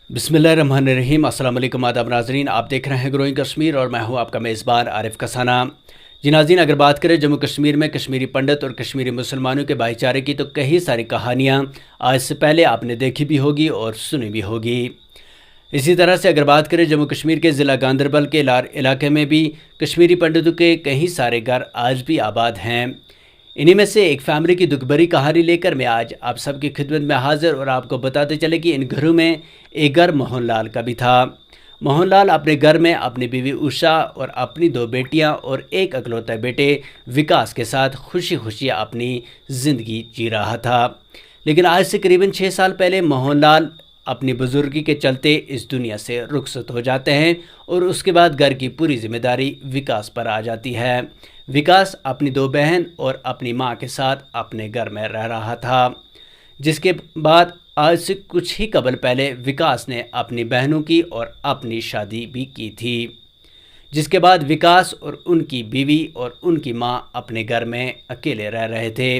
बिस्मिल्लाहिर्रहमानिर्रहीम। अस्सलाम वालेकुम, आदाब नाज़रीन। आप देख रहे हैं ग्रोइंग कश्मीर और मैं हूं आपका मेज़बान आरिफ कसाना। जी नाज़रीन, अगर बात करें जम्मू कश्मीर में कश्मीरी पंडित और कश्मीरी मुसलमानों के भाईचारे की, तो कई सारी कहानियां आज से पहले आपने देखी भी होगी और सुनी भी होगी। इसी तरह से अगर बात करें जम्मू कश्मीर के ज़िला गांदरबल के लार इलाके में भी कश्मीरी पंडितों के कई सारे घर आज भी आबाद हैं। इन्हीं में से एक फैमिली की दुखभरी कहानी लेकर मैं आज आप सबकी खिदमत में हाजिर, और आपको बताते चले कि इन घरों में एक घर मोहन लाल का भी था। मोहन लाल अपने घर में अपनी बीवी उषा और अपनी 2 बेटियां और एक इकलौता बेटे विकास के साथ खुशी खुशी अपनी ज़िंदगी जी रहा था। लेकिन आज से करीबन 6 साल पहले मोहन लाल अपनी बुजुर्गी के चलते इस दुनिया से रुखसत हो जाते हैं और उसके बाद घर की पूरी जिम्मेदारी विकास पर आ जाती है। विकास अपनी 2 बहन और अपनी मां के साथ अपने घर में रह रहा था, जिसके बाद आज से कुछ ही कबल पहले विकास ने अपनी बहनों की और अपनी शादी भी की थी, जिसके बाद विकास और उनकी बीवी और उनकी मां अपने घर में अकेले रह रहे थे।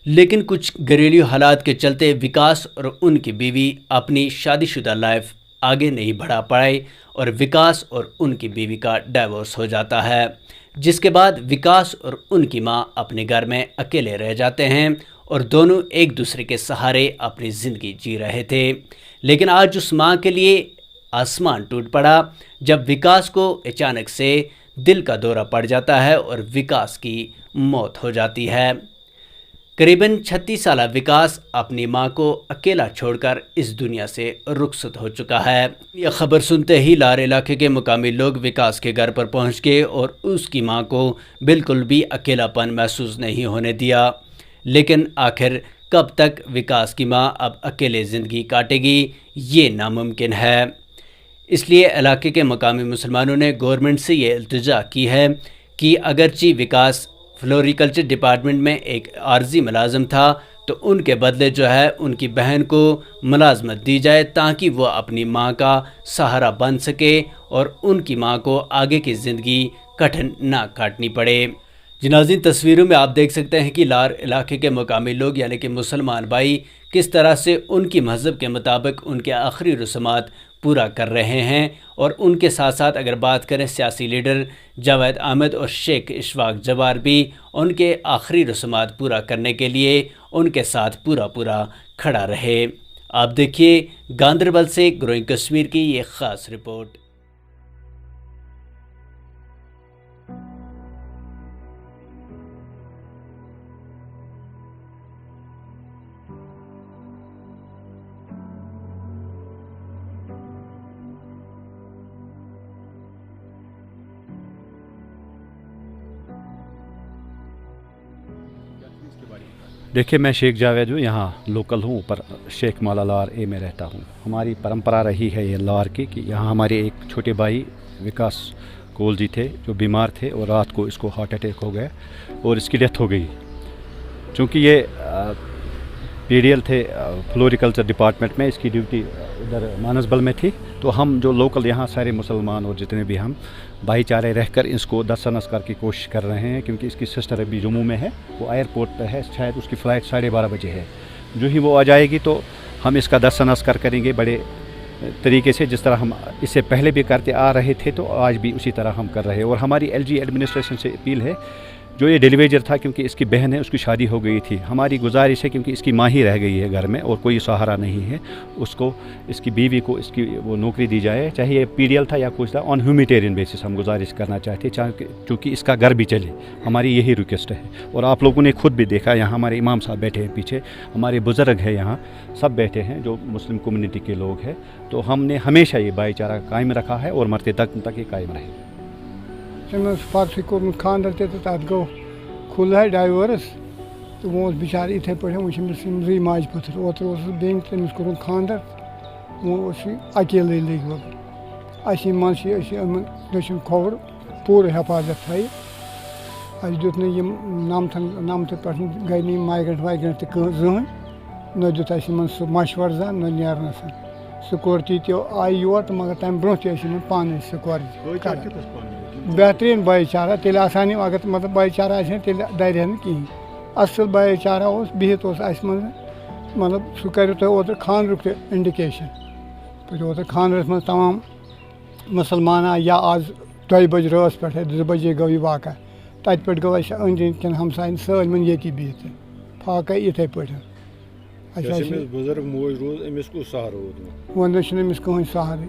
लेकिन कुछ घरेलू हालात के चलते विकास और उनकी बीवी अपनी शादीशुदा लाइफ आगे नहीं बढ़ा पाए और विकास और उनकी बीवी का डाइवोर्स हो जाता है, जिसके बाद विकास और उनकी मां अपने घर में अकेले रह जाते हैं और दोनों एक दूसरे के सहारे अपनी ज़िंदगी जी रहे थे। लेकिन आज उस मां के लिए आसमान टूट पड़ा जब विकास को अचानक से दिल का दौरा पड़ जाता है और विकास की मौत हो जाती है। करीबन 36 साल विकास अपनी मां को अकेला छोड़कर इस दुनिया से रुखसत हो चुका है। यह खबर सुनते ही लार इलाके के मुकामी लोग विकास के घर पर पहुंच गए और उसकी मां को बिल्कुल भी अकेलापन महसूस नहीं होने दिया। लेकिन आखिर कब तक विकास की मां अब अकेले ज़िंदगी काटेगी, ये नामुमकिन है। इसलिए इलाके के मुकामी मुसलमानों ने गवर्नमेंट से ये इल्तिजा की है कि अगरचे विकास फ्लोरिकल्चर डिपार्टमेंट में एक आर्जी मुलाजिम था, तो उनके बदले जो है उनकी बहन को मुलाजमत दी जाए ताकि वो अपनी मां का सहारा बन सके और उनकी मां को आगे की ज़िंदगी कठिन ना काटनी पड़े। जी नाज़रीन, तस्वीरों में आप देख सकते हैं कि लार इलाके के मुकामी लोग यानी कि मुसलमान भाई किस तरह से उनकी मज़हब के मुताबिक उनके आखिरी रस्मात पूरा कर रहे हैं। और उनके साथ साथ अगर बात करें सियासी लीडर जावेद अहमद और शेख इशफाक जवार भी उनके आखिरी रस्मात पूरा करने के लिए उनके साथ पूरा खड़ा रहे। आप देखिए गांदरबल से ग्रोइंग कश्मीर की ये ख़ास रिपोर्ट। देखिए, मैं शेख जावेद हूँ, यहाँ लोकल हूँ, ऊपर शेख माला लार ए में रहता हूँ। हमारी परंपरा रही है ये लार की कि यहाँ हमारे एक छोटे भाई विकास कोल जी थे जो बीमार थे और रात को इसको हार्ट अटैक हो गया और इसकी डेथ हो गई। चूँकि ये पीडीएल थे फ्लोरिकल्चर डिपार्टमेंट में, इसकी ड्यूटी इधर मानसबल में थी, तो हम जो लोकल यहाँ सारे मुसलमान और जितने भी हम भाईचारे रहकर इसको दर्शन नस्कार की कोशिश कर रहे हैं, क्योंकि इसकी सिस्टर अभी जम्मू में है, वो एयरपोर्ट पर है, शायद उसकी फ़्लाइट 12:30 बजे है। जो ही वो आ जाएगी तो हम इसका दर्शन नस्कार करेंगे बड़े तरीके से, जिस तरह हम इससे पहले भी करते आ रहे थे, तो आज भी उसी तरह हम कर रहे हैं। और हमारी एलजी एडमिनिस्ट्रेशन से अपील है, जो ये डिलीवेजर था, क्योंकि इसकी बहन है, उसकी शादी हो गई थी, हमारी गुजारिश है, क्योंकि इसकी माँ ही रह गई है घर में और कोई सहारा नहीं है, उसको इसकी बीवी को इसकी वो नौकरी दी जाए, चाहे ये पीडीएल था या कुछ था, ऑन ह्यूमैनिटेरियन बेसिस हम गुजारिश करना चाहते हैं, चूँकि इसका घर भी चले, हमारी यही रिक्वेस्ट है। और आप लोगों ने खुद भी देखा, यहाँ हमारे इमाम साहब बैठे हैं पीछे, हमारे बुज़ुर्ग हैं यहाँ सब बैठे हैं जो मुस्लिम कम्युनिटी के लोग हैं, तो हमने हमेशा ये भाईचारा कायम रखा है और मरते तक ये कायम रहे। खानदार तक गो खुल है डाइवर्स, तो वो बेचार इथे पे वो माज पत्थर ओतर बेन तमिस कोर खानदार, वो अकेले लग लग मन खबर पूरे हिफाजत थी। अस दुत नामत पे गई नहीं माइग्रेंट वाइग्रेंट जहन, न दुत सह मशवर जन न नेरनस सिक्योरिटी आई योर, तो मगर तम ब्रो पान सिक्योरिटी बेहतरीन भाईचारा तेल आसानी, अगर मतलब भाईचारा तेल दर कहें असल भाईचारा बिहत मतलब सह कर ओतर खानरुक इंडिकेशन पे ओतर खानरस मज तमाम मुसलमान आए या आज 2 बजे रात पे 2 बजे गो यह वाक़ तत पे गो अंद कन हमसायन सालमन ये बिहत फाक इथे पे बुजुर्ग मोज रोज अमिस को सहारा वन अमिस कहीं सहारे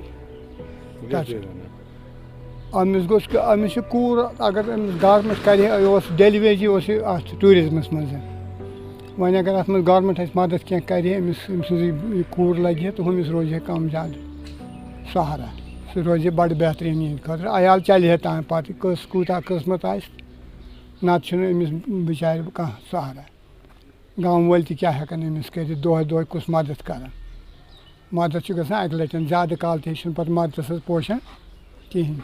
अमिस गोस अमिस कूर अगर अमिस गवर्नमेंट कर डेलीवेजी अत टूरिज्मस मज वन अगर अत मज गवर्नमेंट मदद क्या कर अमिस कूर लगे तो अमिस रोज कम ज़्यादा सहारा सह रोज बड़ बेहतरीन इन खतर अयाल चल तान पे कूता किस्मत नत अमिस बिचार कह सहारा गाँव वाल क्या हेकन अमिस कर दह कुछ मदद कर मदद गसान अक लटन ज़्यादा काल पे मदद पोषण कहें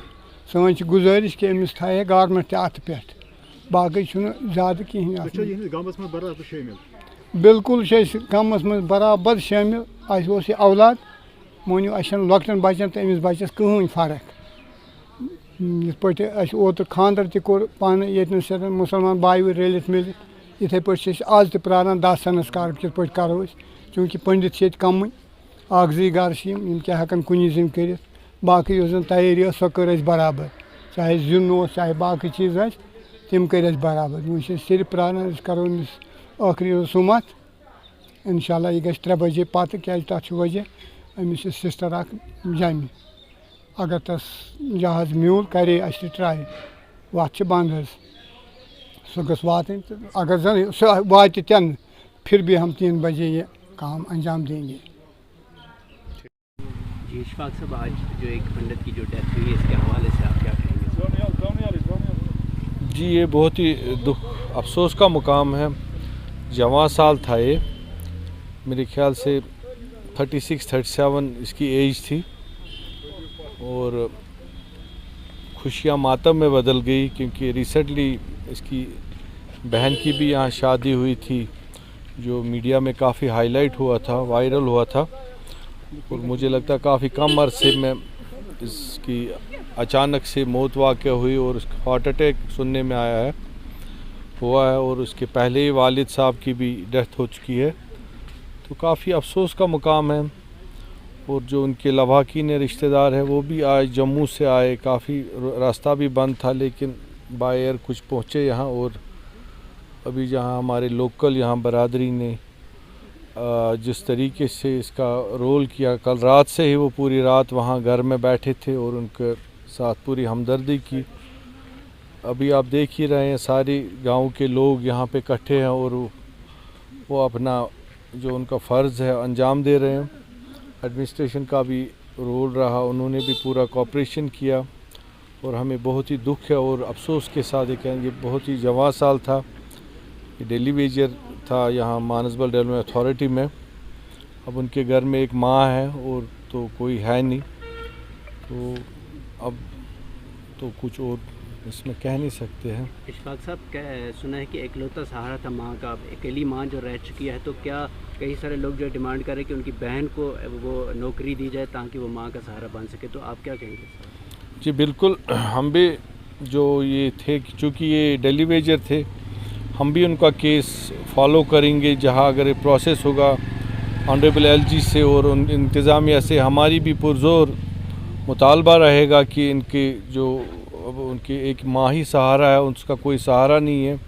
सन गुजारिश कि अमिस थाहे गवर्नमेंट अत पे बाकी ज़्यादा कहें बिल्कुल गमस मज बराबर शामिल अस औलाद मानो अस लकटन बचन तो अमिस बचस कहीं फर्क ये ओत खानदर तोर पान ये मुसलमान बाई रलित मिल इथे पे आज प्रान 10 संस्कार कित पे करो चूँकि पंडित से कम अगजी गर क्या हेकन कुन जिम कर बाकी तैयारी सो कर बराबर चाहे जुन चाहे बाकी चीज़ तम कर बराबर वो सिर्फ प्रान करो आखिरी रसूमत इंशाल्लाह यह गि 3 बजे पत् क्या तथ वजह अमिस सिस्टर जमी अगर तस जहाज म्यूल करे ट्राई वत बंद सह गस वातन अगर जन सह वात तन फिर भी हम 3 बजे ये काम अंजाम देंगे। जी इशफाक साहब, आज जो एक पंडित की जो डेथ हुई इसके हवाले से आप क्या कहेंगे? जी ये बहुत ही दुख अफसोस का मुकाम है। जवान साल था ये, मेरे ख्याल से 36-37 इसकी एज थी और खुशियाँ मातम में बदल गई क्योंकि रिसेंटली इसकी बहन की भी यहाँ शादी हुई थी जो मीडिया में काफ़ी हाईलाइट हुआ था, वायरल हुआ था और मुझे लगता है काफ़ी कम अरसे में इसकी अचानक से मौत वाक़या हुई और उसका हार्ट अटैक सुनने में आया हुआ है और उसके पहले ही वालिद साहब की भी डेथ हो चुकी है। तो काफ़ी अफसोस का मुकाम है और जो उनके लवाकिन रिश्तेदार हैं वो भी आज जम्मू से आए, काफ़ी रास्ता भी बंद था लेकिन बाय एयर कुछ पहुँचे यहाँ और अभी जहाँ हमारे लोकल यहाँ बरादरी ने जिस तरीके से इसका रोल किया, कल रात से ही वो पूरी रात वहाँ घर में बैठे थे और उनके साथ पूरी हमदर्दी की। अभी आप देख ही रहे हैं सारे गांव के लोग यहाँ पे इकट्ठे हैं और वो अपना जो उनका फ़र्ज़ है अंजाम दे रहे हैं। एडमिनिस्ट्रेशन का भी रोल रहा, उन्होंने भी पूरा कोऑपरेशन किया और हमें बहुत ही दुख है और अफसोस के साथ ये बहुत ही जवान साल था। ये डेली वेजर था यहाँ मानसबल डेवलपमेंट अथॉरिटी में। अब उनके घर में एक माँ है और तो कोई है नहीं, तो अब तो कुछ और इसमें कह नहीं सकते हैं। इशफाक साहब, सुना है कि एकलौता सहारा था माँ का, अकेली माँ जो रह चुकी है, तो क्या कई सारे लोग जो डिमांड कर रहे हैं कि उनकी बहन को वो नौकरी दी जाए ताकि वो माँ का सहारा बन सके, तो आप क्या कहेंगे? जी बिल्कुल, हम भी जो ये थे चूँकि ये डेली वेजर थे, हम भी उनका केस फॉलो करेंगे। जहाँ अगर प्रोसेस होगा ऑनरेबल एलजी से और उन इंतज़ामिया से, हमारी भी पुरजोर मुतालबा रहेगा कि इनके जो अब उनकी एक माँ ही सहारा है, उसका कोई सहारा नहीं है।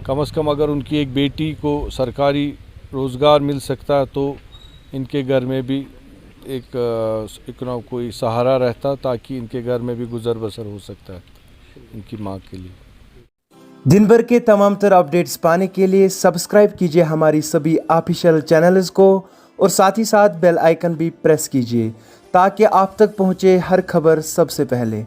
कम से कम अगर उनकी एक बेटी को सरकारी रोज़गार मिल सकता है तो इनके घर में भी एक कोई सहारा रहता ताकि इनके घर में भी गुजर बसर हो सकता है इनकी माँ के लिए। दिन भर के तमाम तर अपडेट्स पाने के लिए सब्सक्राइब कीजिए हमारी सभी ऑफिशियल चैनल्स को और साथ ही साथ बेल आइकन भी प्रेस कीजिए ताकि आप तक पहुँचे हर खबर सबसे पहले।